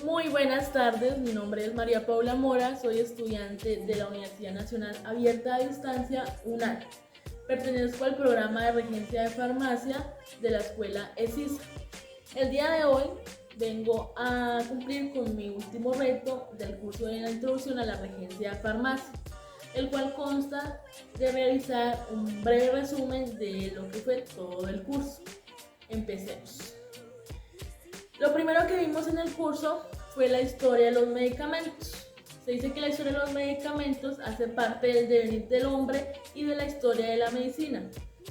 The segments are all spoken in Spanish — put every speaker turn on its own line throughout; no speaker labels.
Muy buenas tardes, mi nombre es María Paula Mora, soy estudiante de la Universidad Nacional Abierta a Distancia, UNAD. Pertenezco al programa de regencia de farmacia de la escuela ESISA. El día de hoy vengo a cumplir con mi último reto del curso de la introducción a la regencia de farmacia, el cual consta de realizar un breve resumen de lo que fue todo el curso. Empecemos. Lo primero que vimos en el curso fue la historia de los medicamentos. Se dice que la historia de los medicamentos hace parte del devenir del hombre y de la historia de la medicina.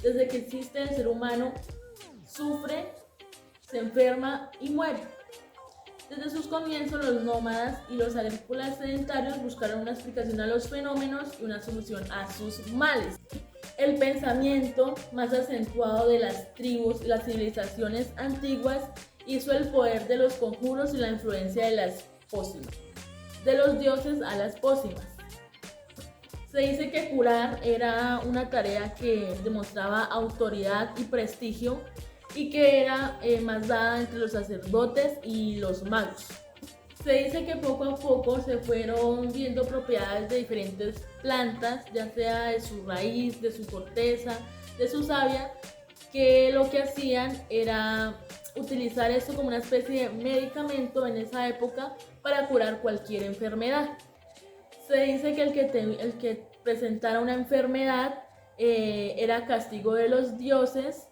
Desde que existe el ser humano, sufre, se enferma y muere. Desde sus comienzos, los nómadas y los agrícolas sedentarios buscaron una explicación a los fenómenos y una solución a sus males. El pensamiento más acentuado de las tribus y las civilizaciones antiguas hizo el poder de los conjuros y la influencia de las pócimas, de los dioses a las pócimas. Se dice que curar era una tarea que demostraba autoridad y prestigio y que era más dada entre los sacerdotes y los magos. Se dice que poco a poco se fueron viendo propiedades de diferentes plantas, ya sea de su raíz, de su corteza, de su savia, que lo que hacían era utilizar esto como una especie de medicamento en esa época para curar cualquier enfermedad. Se dice que el que presentara una enfermedad era castigo de los dioses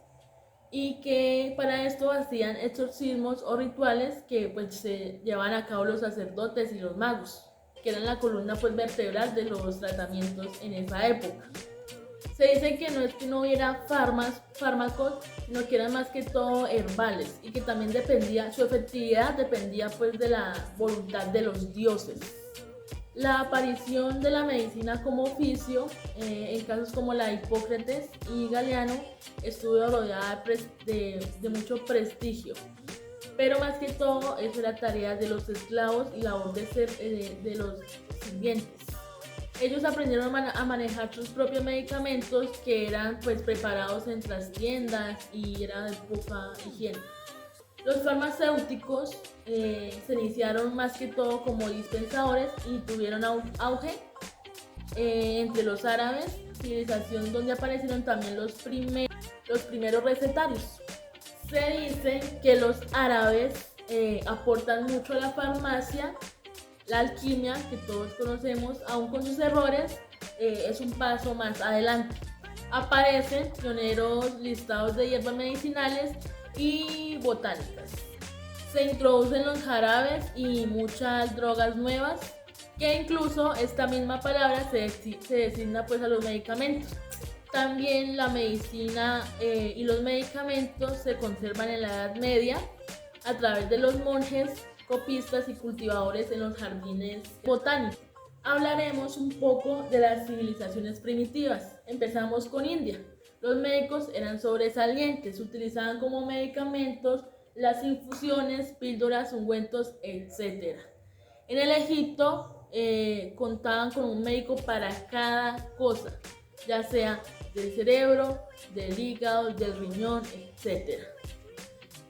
y que para esto hacían exorcismos o rituales que pues se llevaban a cabo los sacerdotes y los magos, que eran la columna pues vertebral de los tratamientos en esa época. Se dice que no es que no hubiera fármacos, sino que eran más que todo herbales y que también su efectividad dependía pues de la voluntad de los dioses. La aparición de la medicina como oficio, en casos como la de Hipócrates y Galeano, estuvo rodeada de mucho prestigio. Pero más que todo, eso era tarea de los esclavos y labor de los sirvientes. Ellos aprendieron a manejar sus propios medicamentos que eran pues preparados en trastiendas y era de poca higiene. Los farmacéuticos se iniciaron más que todo como dispensadores y tuvieron auge entre los árabes, civilización donde aparecieron también los primeros recetarios. Se dice que los árabes aportan mucho a la farmacia. La alquimia, que todos conocemos, aún con sus errores, es un paso más adelante. Aparecen pioneros listados de hierbas medicinales y botánicas. Se introducen los jarabes y muchas drogas nuevas, que incluso esta misma palabra se designa pues a los medicamentos. También la medicina y los medicamentos se conservan en la Edad Media a través de los monjes, copistas y cultivadores en los jardines botánicos. Hablaremos un poco de las civilizaciones primitivas. Empezamos con India. Los médicos eran sobresalientes, utilizaban como medicamentos las infusiones, píldoras, ungüentos, etc. En el Egipto contaban con un médico para cada cosa, ya sea del cerebro, del hígado, del riñón, etc.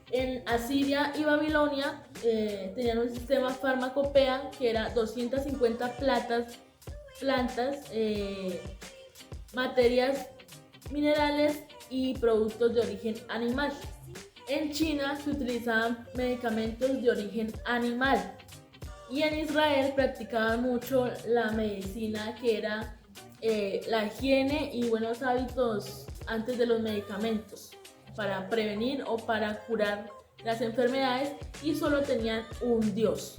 En Asiria y Babilonia tenían un sistema farmacopea que era 250 plantas, materias minerales y productos de origen animal. En China se utilizaban medicamentos de origen animal y en Israel practicaban mucho la medicina que era la higiene y buenos hábitos antes de los medicamentos para prevenir o para curar las enfermedades y solo tenían un dios.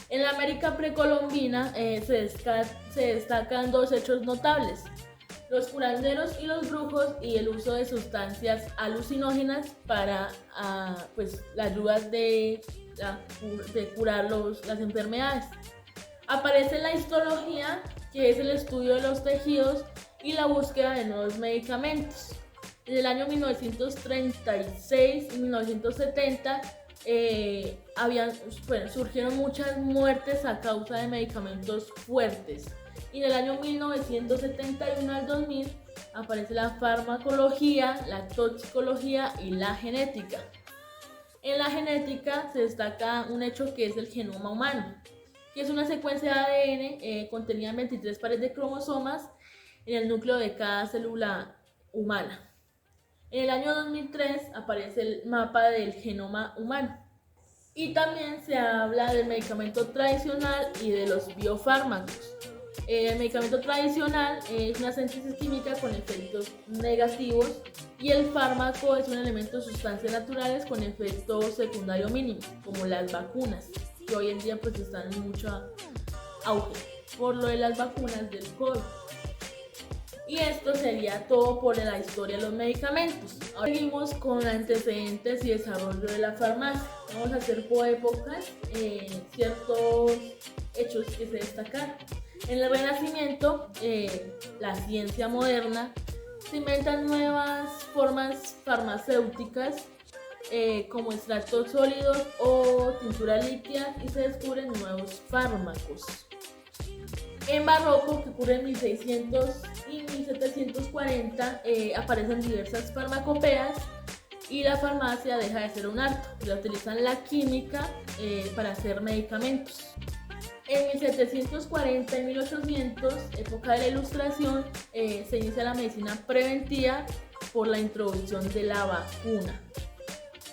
En la América precolombina se destacan dos hechos notables: los curanderos y los brujos y el uso de sustancias alucinógenas para pues, la ayuda de curar las enfermedades. Aparece la histología, que es el estudio de los tejidos y la búsqueda de nuevos medicamentos. En el año 1936 y 1970 surgieron muchas muertes a causa de medicamentos fuertes. Y en el año 1971 al 2000 aparece la farmacología, la toxicología y la genética. En la genética se destaca un hecho que es el genoma humano, que es una secuencia de ADN contenida en 23 pares de cromosomas en el núcleo de cada célula humana. En el año 2003 aparece el mapa del genoma humano. Y también se habla del medicamento tradicional y de los biofármacos. El medicamento tradicional es una síntesis química con efectos negativos y el fármaco es un elemento de sustancias naturales con efecto secundario mínimo, como las vacunas, que hoy en día pues están en mucho auge por lo de las vacunas del COVID. Y esto sería todo por la historia de los medicamentos. Ahora seguimos con antecedentes y desarrollo de la farmacia. Vamos a hacer por épocas ciertos hechos que se destacan. En el Renacimiento, la ciencia moderna, se inventan nuevas formas farmacéuticas como extractos sólidos o tintura líquida y se descubren nuevos fármacos. En barroco, que ocurre en 1600 y 1740, aparecen diversas farmacopeas y la farmacia deja de ser un arte. Se utilizan la química para hacer medicamentos. En 1740 y 1800, época de la Ilustración, se inicia la medicina preventiva por la introducción de la vacuna.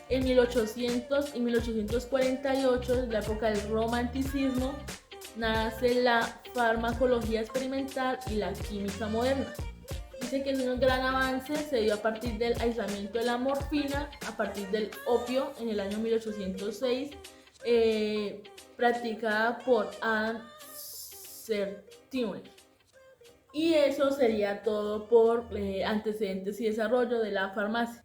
En 1800 y 1848, la época del romanticismo, nace la farmacología experimental y la química moderna. Dice que es un gran avance, se dio a partir del aislamiento de la morfina, a partir del opio en el año 1806, practicada por Adam Sertine. Y eso sería todo por antecedentes y desarrollo de la farmacia.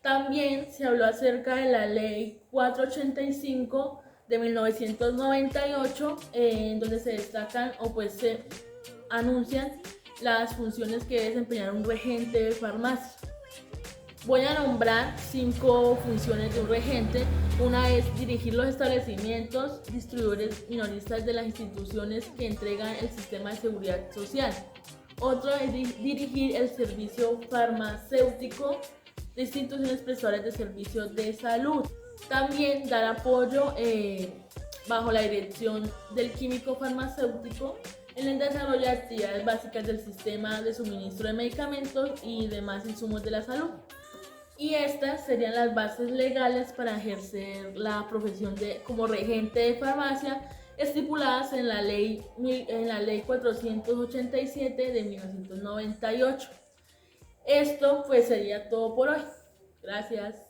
También se habló acerca de la ley 485 de 1998, en donde se destacan o pues se anuncian las funciones que debe desempeñar un regente de farmacia. Voy a nombrar 5 funciones de un regente. Una es dirigir los establecimientos, distribuidores minoristas de las instituciones que entregan el sistema de seguridad social. Otro es dirigir el servicio farmacéutico de instituciones prestadoras de servicios de salud. También dar apoyo bajo la dirección del químico farmacéutico en el desarrollo de actividades básicas del sistema de suministro de medicamentos y demás insumos de la salud. Y estas serían las bases legales para ejercer la profesión como regente de farmacia, estipuladas en la ley 487 de 1998. Esto pues sería todo por hoy. Gracias.